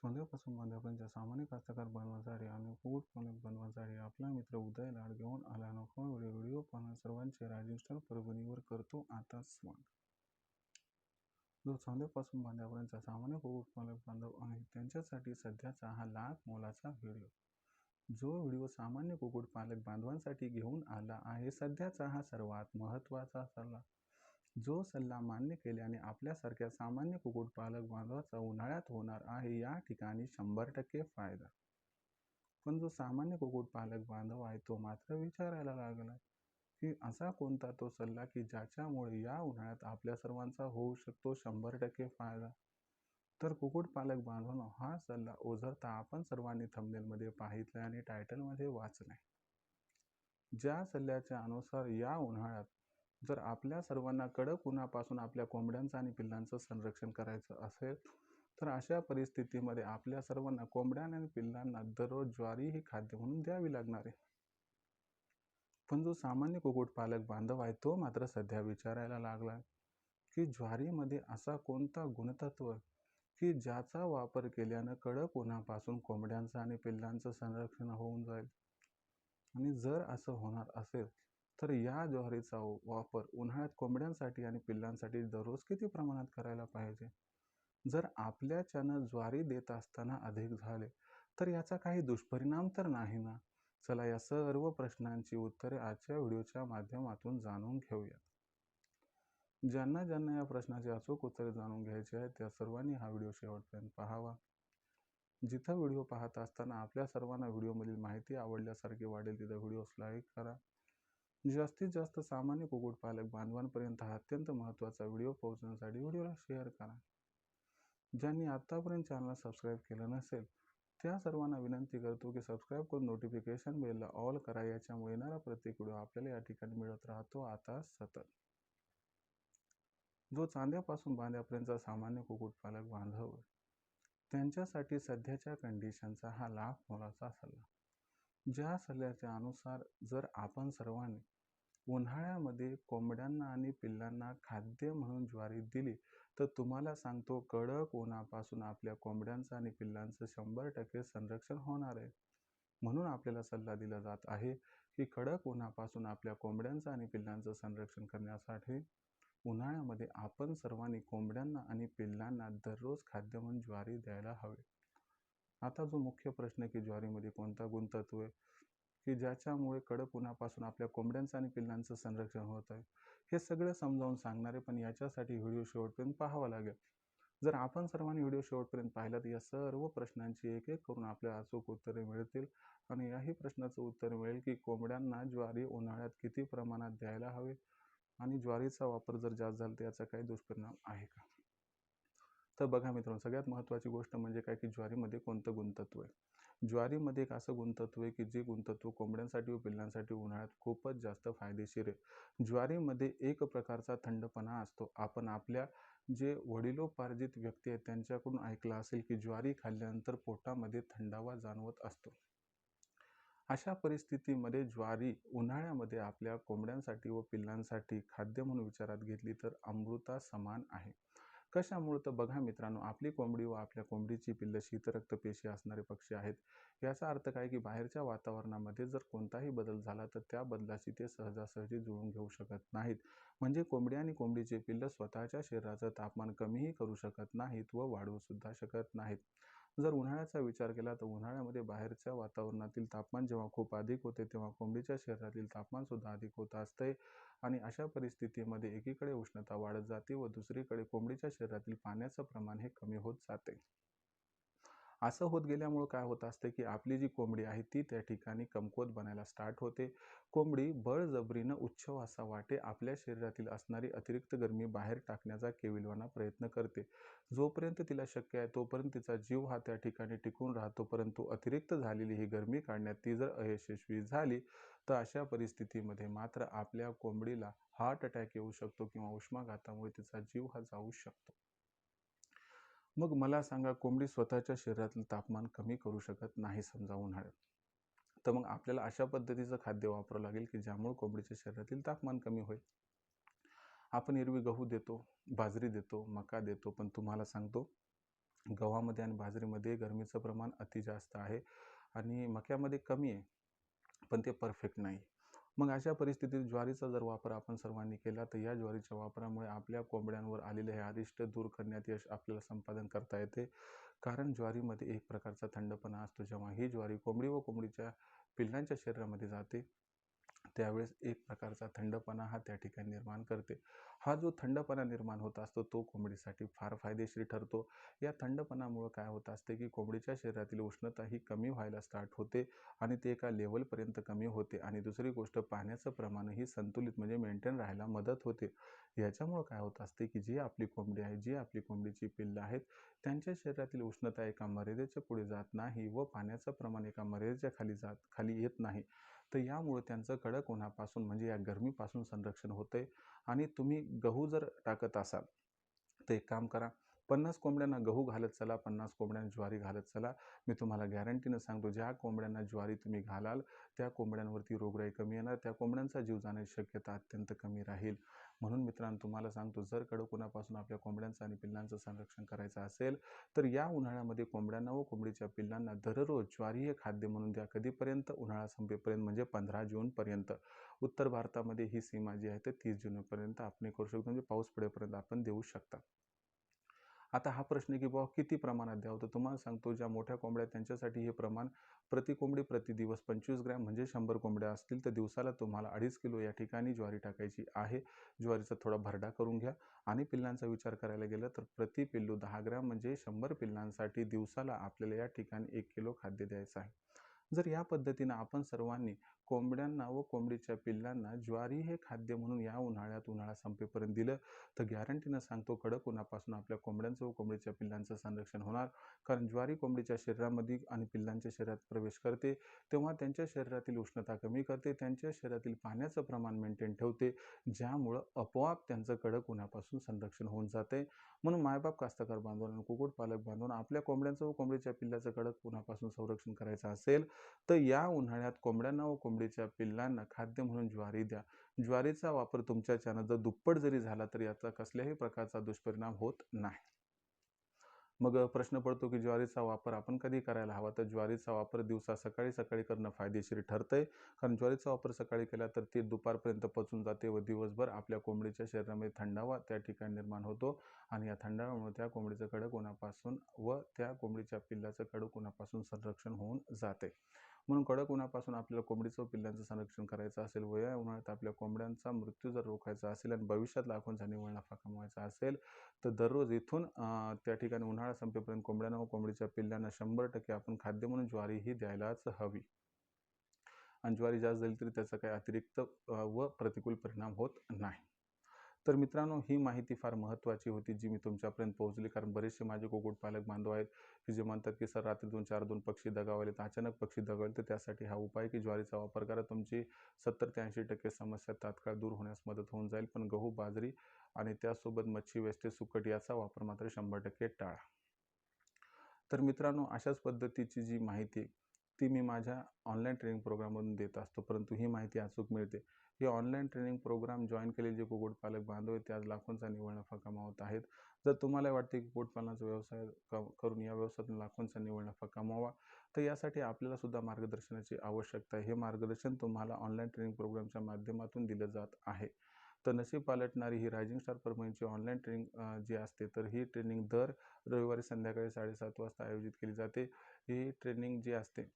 सोन्यापासून बांध्यापर्यंतच्या सामान्य कास्तकार बनवासाठी आणि कुक्कुटपालन बनवासाठी आपला मित्र उदय लाड घेऊन आला. नको व्हिडिओ पाहणं सर्वांचे राजस्थान परभणीवर करतो आता स्वागत. जो सोन्यापासून बांध्यापर्यंतचा सामान्य कुक्कुटपालक बांधव आहे त्यांच्यासाठी सध्याचा हा लाख मोलाचा व्हिडिओ. जो व्हिडिओ सामान्य कुक्कुटपालक बांधवांसाठी घेऊन आला आहे सध्याचा हा सर्वात महत्त्वाचा सल्ला. जो सल्ला मान्य केल्याने आपल्यासारख्या सामान्य कुक्कुटपालक बांधवाचा उन्हाळ्यात होणार आहे या ठिकाणी 100% फायदा. पण जो सामान्य कुक्कुटपालक बांधव आहे तो मात्र विचारायला लागला की असा कोणता तो सल्ला की ज्याच्यामुळे या उन्हाळ्यात आपल्या सर्वांचा होऊ शकतो 100% फायदा. तर कुक्कुटपालक बांधवांनो, हा सल्ला ओझरता आपण सर्वांनी थंबनेलमध्ये पाहितले आणि टायटलमध्ये वाचले. ज्या सल्ल्याच्या अनुसार या उन्हाळ्यात जर आपल्या सर्वांना कडक उन्हापासून आपल्या कोंबड्यांचं आणि पिल्लांचं संरक्षण करायचं असेल तर अशा परिस्थितीमध्ये आपल्या सर्वांना कोंबड्या आणि पिल्लांना दररोज ज्वारी ही खाद्य म्हणून द्यावी लागणार आहे. पण जो सामान्य कुक्कुटपालक बांधव आहे तो मात्र सध्या विचारायला लागला की ज्वारीमध्ये असा कोणता गुणतत्व की ज्याचा वापर केल्यानं कडक उन्हापासून कोंबड्यांचं आणि पिल्लांचं संरक्षण होऊन जाईल. आणि जर असं होणार असेल तर या ज्वारीचा वापर उन्हाळ्यात कोंबड्यांसाठी आणि पिल्लांसाठी दररोज किती प्रमाणात करायला पाहिजे. जर आपल्याच्यानं ज्वारी देत असताना अधिक झाले तर याचा काही दुष्परिणाम तर नाही ना. चला या सर्व प्रश्नांची उत्तरे आजच्या व्हिडिओच्या माध्यमातून जाणून घेऊयात. ज्यांना ज्यांना या प्रश्नाची अचूक उत्तरे जाणून घ्यायची आहे त्या सर्वांनी हा व्हिडिओ शेवटपर्यंत पाहावा. जिथं व्हिडिओ पाहत असताना आपल्या सर्वांना व्हिडिओमधील माहिती आवडल्यासारखी वाटेल तिथं व्हिडिओस लाईक करा. जास्तीत जास्त सामान्य कुक्कुटपालक बांधवांपर्यंत हा अत्यंत महत्त्वाचा व्हिडिओ पोहोचण्यासाठी व्हिडिओला शेअर करा. ज्यांनी आत्तापर्यंत चॅनलला सबस्क्राईब केलं नसेल त्या सर्वांना विनंती करतो की सबस्क्राईब करून नोटिफिकेशन बेलला ऑल करा. याच्यामुळे येणारा प्रत्येक व्हिडिओ आपल्याला या ठिकाणी मिळत राहतो आता सतत. जो चांद्यापासून बांध्यापर्यंतचा सामान्य कुक्कुटपालक बांधव त्यांच्यासाठी सध्याच्या कंडिशनचा हा लाख मोलाचा सल्ला. ज्या सल्ल्याच्या अनुसार जर आपण सर्वांनी उन्हाळ्यामध्ये कोंबड्यांना आणि पिल्लांना खाद्य म्हणून ज्वारी दिली तर तुम्हाला सांगतो कडक उन्हापासून आपल्या कोंबड्यांचं आणि पिल्लांचं 100% संरक्षण होणार आहे. म्हणून आपल्याला सल्ला दिला जात आहे की कडक उन्हापासून आपल्या कोंबड्यांचं आणि पिल्लांचं संरक्षण करण्यासाठी उन्हाळ्यामध्ये आपण सर्वांनी कोंबड्यांना आणि पिल्लांना दररोज खाद्य म्हणून ज्वारी द्यायला हवे. आता जो मुख्य प्रश्न की ज्वारीमध्ये कोणता गुणतत्व आहे की ज्याच्यामुळे कडक उन्हापासून आपल्या कोंबड्यांचं आणि पिल्लांचं संरक्षण होत आहे हे सगळं समजावून सांगणारे पण याच्यासाठी व्हिडिओ शेवटपर्यंत पाहावा लागेल. जर आपण सर्वांनी व्हिडिओ शेवटपर्यंत पाहिला तर या सर्व प्रश्नांची एक एक करून आपल्याला अचूक उत्तरे मिळतील आणि याही प्रश्नाचं उत्तर मिळेल की कोंबड्यांना ज्वारी उन्हाळ्यात किती प्रमाणात द्यायला हवे आणि ज्वारीचा वापर जर जास्त झाला तर याचा काही दुष्परिणाम आहे का. तर बघा मित्रांनो, सगळ्यात महत्त्वाची गोष्ट म्हणजे काय की ज्वारीमध्ये कोणतं गुणतत्व आहे. ज्वारीमध्ये एक असं गुणतत्व आहे की जे गुणतत्व कोंबड्यांसाठी व पिल्लांसाठी उन्हाळ्यात खूपच जास्त फायदेशीर आहे. ज्वारीमध्ये एक प्रकारचा थंडपणा असतो. आपण आपल्या जे वडिलोपार्जित व्यक्ती आहेत त्यांच्याकडून ऐकलं असेल की ज्वारी खाल्ल्यानंतर पोटामध्ये थंडावा जाणवत असतो. अशा परिस्थितीमध्ये ज्वारी उन्हाळ्यामध्ये आपल्या कोंबड्यांसाठी व पिल्लांसाठी खाद्य म्हणून विचारात घेतली तर अमृता समान आहे. कशामुळे तर बघा मित्रांनो, आपली कोंबडी व आपल्या कोंबडीची पिल्लं शीतरक्तपेशी असणारे पक्षी आहेत. याचा अर्थ काय की बाहेरच्या वातावरणामध्ये जर कोणताही बदल झाला तर त्या बदलाशी ते सहजासहजी जुळून घेऊ शकत नाहीत. म्हणजे कोंबडी आणि कोंबडीचे पिल्लं स्वतःच्या शरीराचं तापमान कमीही करू शकत नाहीत व वाढवू सुद्धा शकत नाहीत. जर उन्हाळ्याचा विचार केला तर उन्हाळ्यामध्ये बाहेरच्या वातावरणातील तापमान जेव्हा खूप अधिक होते तेव्हा कोंबडीच्या शरीरातील तापमान सुद्धा अधिक होत असते आणि अशा परिस्थितीमध्ये एकीकडे उष्णता वाढत जाते व दुसरीकडे कोंबडीच्या शरीरातील पाण्याचं प्रमाण हे कमी होत जाते. असं होत गेल्यामुळे काय होत असते की आपली जी कोंबडी आहे ती त्या ठिकाणी कमकुवत बनायला स्टार्ट होते. कोंबडी बळजबरीनं उच्छवासा वाटे आपल्या शरीरातील असणारी अतिरिक्त गरमी बाहेर टाकण्याचा केविलवाणा प्रयत्न करते. जोपर्यंत तिला शक्य आहे तोपर्यंत तिचा जीव हा त्या ठिकाणी टिकून राहतो. परंतु अतिरिक्त झालेली ही गरमी काढण्यात ती जर अयशस्वी झाली तर अशा परिस्थितीमध्ये मात्र आपल्या कोंबडीला हार्ट अटॅक येऊ शकतो किंवा उष्माघातामुळे तिचा जीव हा जाऊ शकतो. मग मला सांगा, कोंबडी स्वतःच्या शरीरातील तापमान कमी करू शकत नाही समजा उन्हाळ्यात, तर मग आपल्याला अशा पद्धतीचं खाद्य वापरावं लागेल की ज्यामुळे कोंबडीच्या शरीरातील तापमान कमी होईल. आपण एरवी गहू देतो, बाजरी देतो, मका देतो, पण तुम्हाला सांगतो गव्हामध्ये आणि बाजरीमध्ये गरमीचं प्रमाण अति जास्त आहे आणि मक्यामध्ये कमी आहे, पण ते परफेक्ट नाही. मग अशा परिस्थितीत ज्वारीचा जर वापर आपण सर्वांनी केला तर या ज्वारीच्या वापरामुळे आपल्या कोंबड्यांवर आलेले हे अरिष्ट दूर करण्यात यश आपल्याला संपादन करता येते. कारण ज्वारीमध्ये एक प्रकारचा थंडपणा असतो. जेव्हा ही ज्वारी कोंबडी व कोंबडीच्या पिल्लांच्या शरीरामध्ये जाते त्यावेळेस एक प्रकारचा थंडपणा हा त्या ठिकाणी निर्माण करते. हा जो थंडपणा निर्माण होत असतो तो कोंबडीसाठी फार फायदेशीर ठरतो. या थंडपणामुळं काय होत असते की कोंबडीच्या शरीरातील उष्णता ही कमी व्हायला स्टार्ट होते आणि ते एका लेवलपर्यंत कमी होते आणि दुसरी गोष्ट पाण्याचं प्रमाणही संतुलित म्हणजे मेंटेन राहायला मदत होते. याच्यामुळं काय होत असते की जी आपली कोंबडी आहे, जी आपली कोंबडीची पिल्लं आहेत, त्यांच्या शरीरातील उष्णता एका मर्यादेच्या पुढे जात नाही व पाण्याचं प्रमाण एका मर्यादेच्या खाली येत नाही. तर यामुळे त्यांचं कडक उन्हापासून म्हणजे या गरमीपासून संरक्षण होते. आणि तुम्ही गहू जर टाकत असाल तर एक काम करा, 50 कोंबड्यांना गहू घालत चला, 50 कोंबड्यांना ज्वारी घालत चला. मी तुम्हाला गॅरंटीनं सांगतो, ज्या कोंबड्यांना ज्वारी तुम्ही घालाल त्या कोंबड्यांवरती रोगराई कमी येणार, त्या कोंबड्यांचा जीव जाण्याची शक्यता अत्यंत कमी राहील. म्हणून मित्रांनो तुम्हाला सांगतो, जर कडक उन्हापासून आपल्या कोंबड्यांचं आणि पिल्लांचं संरक्षण करायचं असेल तर या उन्हाळ्यामध्ये कोंबड्यांना व कोंबडीच्या पिल्लांना दररोज ज्वारी हे खाद्य म्हणून द्या. कधीपर्यंत? उन्हाळा संपेपर्यंत म्हणजे 15 जूनपर्यंत. उत्तर भारतामध्ये ही सीमा जी आहे ते 30 जूनपर्यंत आपण करू शकतो, म्हणजे पाऊस पडेपर्यंत आपण देऊ शकता. आता हा प्रश्न की बाबा किती प्रमाणात द्यावं, तर तुम्हाला सांगतो ज्या मोठ्या कोंबड्या त्यांच्यासाठी हे प्रमाण प्रति कोंबडी प्रति दिवस 25 ग्रॅम म्हणजे 100 कोंबड्या असतील तर दिवसाला तुम्हाला 2.5 किलो या ठिकाणी ज्वारी टाकायची आहे. ज्वारीचा थोडा भरडा करून घ्या आणि पिल्लांचा विचार करायला गेलं तर प्रति पिल्लू 10 ग्रॅम म्हणजे 100 पिल्लांसाठी दिवसाला आपल्याला या ठिकाणी 1 किलो खाद्य द्यायचं आहे. जर या पद्धतीनं आपण सर्वांनी कोंबड्यांना व कोंबडीच्या पिल्लांना ज्वारी हे खाद्य म्हणून या उन्हाळा संपेपर्यंत दिलं तर गॅरंटीनं सांगतो कडक उन्हापासून आपल्या कोंबड्यांचं व कोंबडीच्या पिल्लांचं संरक्षण होणार. कारण ज्वारी कोंबडीच्या शरीरामध्ये आणि पिल्लांच्या शरीरात प्रवेश करते तेव्हा त्यांच्या शरीरातील उष्णता कमी करते, त्यांच्या शरीरातील पाण्याचं प्रमाण मेंटेन ठेवते, ज्यामुळं आपोआप त्यांचं कडक उन्हापासून संरक्षण होऊन जाते. म्हणून मायबाप कास्तकार बांधवांनो, कुक्कुटपालक बांधवांनो, आपल्या कोंबड्यांचं व कोंबडीच्या पिल्लाचं कडक उन्हापासून संरक्षण करायचं असेल तर या उन्हाळ्यात कोंबड्यांना व कोंबडीच्या पिल्लांना खाद्य म्हणून ज्वारी द्या. ज्वारीचा वापर तुमच्या जर दुप्पट जरी झाला तर याचा कसल्याही प्रकारचा दुष्परिणाम होत नाही. मग प्रश्न पडतो की ज्वारीचा वापर आपण कधी करायला हवा, तर ज्वारीचा वापर दिवसा सकाळी करणं फायदेशीर ठरतंय. कारण ज्वारीचा वापर सकाळी केला तर ती दुपारपर्यंत पचून जाते व दिवसभर आपल्या कोंबडीच्या शरीरामध्ये थंडावा त्या ठिकाणी निर्माण होतो आणि या थंडाव्यामुळे त्या कोंबडीचं कडक उन्हापासून व त्या कोंबडीच्या पिल्लाचं कडक उन्हापासून संरक्षण होऊन जाते. म्हणून कडक उन्हापासून आपल्याला कोंबडीचं व पिल्लांचं संरक्षण करायचं असेल व या उन्हाळ्यात आपल्या कोंबड्यांचा मृत्यू जर रोखायचा असेल आणि भविष्यात लाखोंचा निव्वळ नफा कमवायचा असेल तर दररोज इथून त्या ठिकाणी उन्हाळा संपेपर्यंत कोंबड्यांना व कोंबडीच्या पिल्लांना 100% आपण खाद्य म्हणून ज्वारी ही द्यायलाच हवी. आणि ज्वारी जास्त झाली तरी त्याचा काही अतिरिक्त व प्रतिकूल परिणाम होत नाही. तर मित्रांनो, ही माहिती फार महत्त्वाची होती जी मी तुमच्यापर्यंत पोहोचली. कारण बरेचसे माझे कुक्कुटपालक बांधव आहेत की जे म्हणतात की सर रात्रीतून 4-2 पक्षी दगावले तर अचानक पक्षी दगावले, तर त्यासाठी हा उपाय की ज्वारीचा वापर करा. तुमची 70 ते 80% समस्या तात्काळ दूर होण्यास मदत होऊन जाईल. पण गहू, बाजरी आणि त्यासोबत मच्छी, वेस्टेज, सुकट याचा वापर मात्र 100% टाळा. तर मित्रांनो, अशाच पद्धतीची जी माहिती आहे ती मी माझ्या ऑनलाईन ट्रेनिंग प्रोग्राममधून देत असतो, परंतु ही माहिती अचूक मिळते. हे ऑनलाईन ट्रेनिंग प्रोग्राम जॉईन केलेले जे कुक्कुटपालक बांधव आहेत ते आज लाखोंचा निव्वळ नफा कमावत आहेत. जर तुम्हाला वाटते की कुक्कुटपालनाचा व्यवसाय करून या व्यवसायातून लाखोंचा निव्वळ नफा कमावा तर यासाठी आपल्याला सुद्धा मार्गदर्शनाची आवश्यकता आहे. हे मार्गदर्शन तुम्हाला ऑनलाईन ट्रेनिंग प्रोग्रामच्या माध्यमातून दिलं जात आहे. तर नशीब पालटणारी ही रायझिंग स्टार परभणीची ऑनलाईन ट्रेनिंग जी असते तर ही ट्रेनिंग दर रविवारी संध्याकाळी 7:30 वाजता आयोजित केली जाते. ही ट्रेनिंग जी असते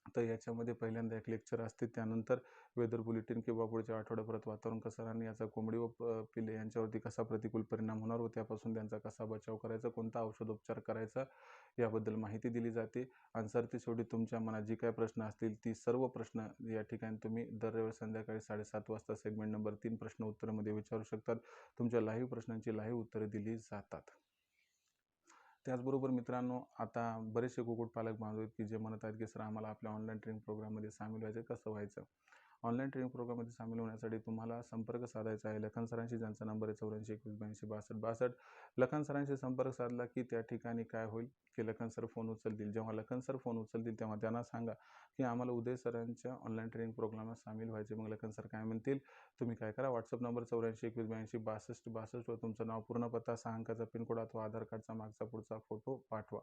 तर याच्यामध्ये पहिल्यांदा एक लेक्चर असते, त्यानंतर वेदर बुलेटिन किंवा पुढच्या आठवड्याभरात वातावरण कसं राहणार, याचा कोंबडी व पिल्ले यांच्यावरती कसा प्रतिकूल परिणाम होणार व त्यापासून त्यांचा कसा बचाव करायचा, कोणता औषधोपचार करायचा याबद्दल माहिती दिली जाते. आणि सरतेशेवटी तुमच्या मनात जी काही प्रश्न असतील ती सर्व प्रश्न या ठिकाणी तुम्ही दर रविवारी संध्याकाळी 7:30 वाजता सेगमेंट नंबर 3 प्रश्न उत्तरामध्ये विचारू शकतात. तुमच्या लाईव्ह प्रश्नांची लाईव्ह उत्तरे दिली जातात. त्याचबरोबर मित्रांनो, आता बरेचसे कुक्कुटपालक बांधव आहेत की जे म्हणत आहेत की सर आम्हाला आपल्या ऑनलाईन ट्रेनिंग प्रोग्राममध्ये सामील व्हायचं, कसं व्हायचं? ऑनलाईन ट्रेनिंग प्रोग्राममध्ये सामील होण्यासाठी तुम्हाला संपर्क साधायचा आहे लखन सरांशी, ज्यांचा नंबर आहे 84 21 82 62 62. लखन सरांशी संपर्क साधला की त्या ठिकाणी काय होईल की लखन सर फोन उचलतील. जेव्हा लखन सर फोन उचलतील तेव्हा त्यांना सांगा की आम्हाला उदय सरांच्या ऑनलाईन ट्रेनिंग प्रोग्रामात सामील व्हायचे. मग लखन सर काय म्हणतील, तुम्ही काय करा, व्हॉट्सअप नंबर 84 21 82 62 वर तुमचं नाव, पूर्ण पत्ता, 6 अंकाचा पिनकोड अथवा आधार कार्डचा मागचा पुढचा फोटो पाठवा.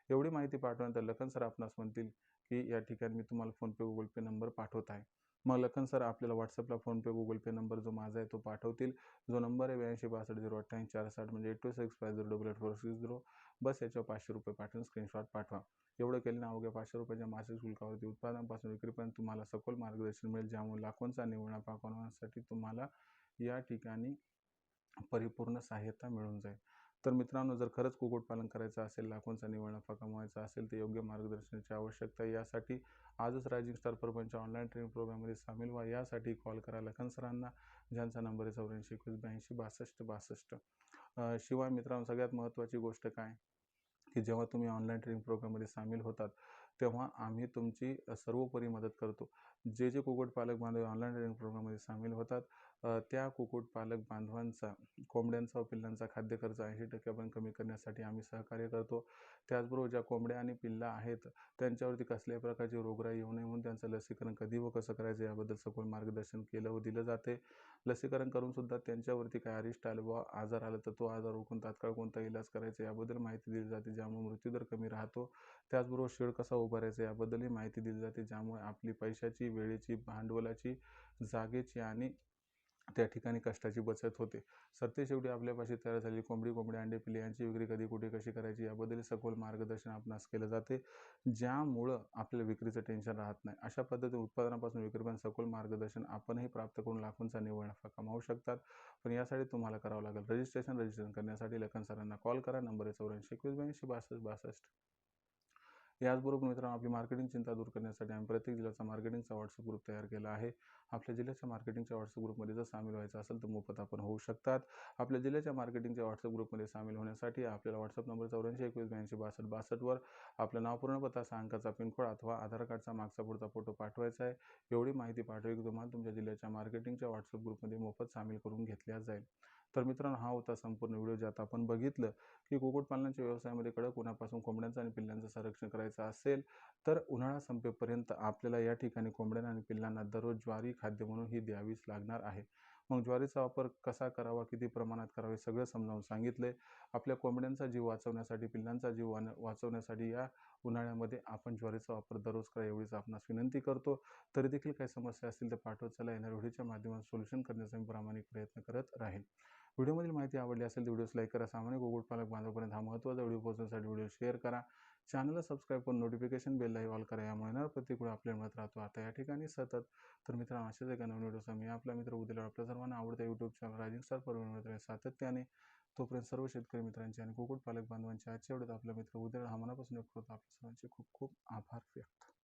एवढी माहिती पाठवल्यानंतर लखन सर आपणास म्हणतील की या ठिकाणी मी तुम्हाला फोनपे गुगल पे नंबर पाठवत आहे. मग लखन सर आपल्याला व्हॉट्सअपला फोनपे गुगल पे नंबर जो माझा आहे तो पाठवतील. जो नंबर आहे 82 62 0 88 460, म्हणजे 8650884660. बस याच्यावर 500 रुपये पाठवून स्क्रीनशॉट पाठवा. एवढं केलं ना, अवघ्या 500 रुपयाच्या मासिक शुल्कावरती उत्पादनापासून विक्रीपर्यंत तुम्हाला सखोल मार्गदर्शन मिळेल, ज्यामुळे लाखोंचा निव्वळ नफा कमवण्यासाठी तुम्हाला या ठिकाणी परिपूर्ण सहाय्यता मिळून जाईल. तर मित्रांनो, जर खरंच कुक्कुटपालन करायचं असेल, लाखोंचा निव्वळ नफा कमवायचा असेल, तर योग्य मार्गदर्शनाची आवश्यकता आहे. यासाठी आजच रायझिंग स्टार प्रपंच ऑनलाईन ट्रेनिंग प्रोग्राममध्ये सामील व्हा. यासाठी कॉल करा लखन सरांना, ज्यांचा नंबर आहे 84 21 82 62 62. शिवाय मित्रांनो, सगळ्यात महत्त्वाची गोष्ट काय की जेव्हा तुम्ही ऑनलाईन ट्रेनिंग प्रोग्राममध्ये सामील होतात, तेव्हा आम्ही तुमची सर्वोपरी मदत करतो. जे कुक्कुटपालक बांधव ऑनलाईन ट्रेनिंग प्रोग्राममध्ये सामील होतात, त्या कुक्कुटपालक बांधवांचा, कोंबड्यांचा व पिल्लांचा खाद्य खर्च 80% आपण कमी करण्यासाठी आम्ही सहकार्य करतो. त्याचबरोबर ज्या कोंबड्या आणि पिल्ला आहेत, त्यांच्यावरती कसल्याही प्रकारची रोगराई येऊ नये म्हणून त्यांचं लसीकरण कधी व कसं करायचं याबद्दल सखोल मार्गदर्शन केलं व दिलं जाते. लसीकरण करून सुद्धा त्यांच्यावरती काय अरिष्ट आलं व आजार आला तर तो आजार रोखून तात्काळ कोणता इलाज करायचा याबद्दल माहिती दिली जाते, ज्यामुळे मृत्यूदर कमी राहतो. त्याचबरोबर शेड कसा उभारायचा याबद्दलही माहिती दिली जाते, ज्यामुळे आपली पैशाची, वेळेची, भांडवलाची, जागेची आणि त्या ठिकाणी कष्टाची बचत होते. सरतेशेवटी आपल्यापाशी तयार झालेली कोंबडी, अंडे, पिल्ले यांची विक्री कधी, कुठे, कशी करायची याबद्दल सखोल मार्गदर्शन आपणास केलं जाते, ज्यामुळं आपल्याला विक्रीचं टेन्शन राहत नाही. अशा पद्धतीने उत्पादनापासून विक्रीपर्यंत सखोल मार्गदर्शन आपणही प्राप्त करून लाखोंचा निव्वळ नफा कमावू शकतात. पण यासाठी तुम्हाला करावं लागेल रजिस्ट्रेशन करण्यासाठी लखन सरांना कॉल करा. नंबर आहे 84 21 82 62 62. याचबरोबर मित्रांनो, आपली मार्केटिंग चिंता दूर करण्यासाठी आम्ही प्रत्येक जिल्ह्याचा मार्केटिंगचा व्हॉट्सअप ग्रुप तयार केला आहे. आपल्या जिल्ह्याच्या मार्केटिंगच्या व्हॉट्सअप ग्रुपमध्ये जर सामील व्हायचं असेल तर मोफत आपण होऊ शकतात. आपल्या जिल्ह्याच्या मार्केटिंगच्या व्हॉट्सअप ग्रुपमध्ये सामील होण्यासाठी आपल्याला व्हॉट्सअप नंबर 84 21 82 62 62वर आपलं नाव, पूर्ण पत्ता, 6 अंकाचा पिनकोड अथवा आधार कार्डचा मागचा पुढचा फोटो पाठवायचा आहे. एवढी माहिती पाठवली की तुम्हाला तुमच्या जिल्ह्याच्या मार्केटिंगच्या व्हॉट्सअप ग्रुपमध्ये मोफत सामील करून घेतल्या जाईल. तर मित्रांनो, हा होता संपूर्ण व्हिडिओ, ज्यात आपण बघितलं की कुक्कुटपालनाच्या व्यवसायामध्ये कडक उन्हापासून कोंबड्यांचं आणि पिल्लांचं संरक्षण करायचं असेल तर उन्हाळा संपेपर्यंत आपल्याला या ठिकाणी कोंबड्यांना आणि पिल्लांना दररोज ज्वारी खाद्य म्हणून ही द्यावीच लागणार आहे. मग ज्वारीचा वापर कसा करावा, किती प्रमाणात करावे, सगळं समजावून सांगितले. आपल्या कोंबड्यांचा जीव वाचवण्यासाठी, पिल्लांचा जीव वाचवण्यासाठी या उन्हाळ्यामध्ये आपण ज्वारीचा वापर दररोज करा, एवढीच आपणास विनंती करतो. तरी देखील काही समस्या असतील तर पाठवत चला. येणाऱ्या व्हिडिओच्या माध्यमातून सोल्युशन करण्याचा मी प्रामाणिक प्रयत्न करत राहील. व्हिडिओमधील माहिती आवडली असेल तर व्हिडिओस लाईक करा. सामान्य कुक्कुटपालक बांधवांपर्यंत हा महत्त्वाचा व्हिडिओ पोहोचवण्यासाठी व्हिडिओ शेअर करा. चॅनलला सबस्क्राईब करून नोटिफिकेशन बेललाही ऑल करा. यामुळे येणारा प्रत्येक व्हिडिओ आपल्याला मिळत राहतो आता या ठिकाणी सतत. तर मित्रांनो, अशाच एका नवीन व्हिडिओसह मी आपला मित्र उद्याला आपल्या सर्वांना आवडत्या यूट्यूब चॅनल रायझिंग स्टार परिवार सातत्याने. तोपर्यंत सर्व शेतकरी मित्रांचे आणि कुक्कुटपालक बांधवांचे आजच्या व्हिडिओत आपला मित्र उद्याला हा मनापासून व्यक्त करतो. आपल्या सर्वांचे खूप खूप आभार व्यक्त.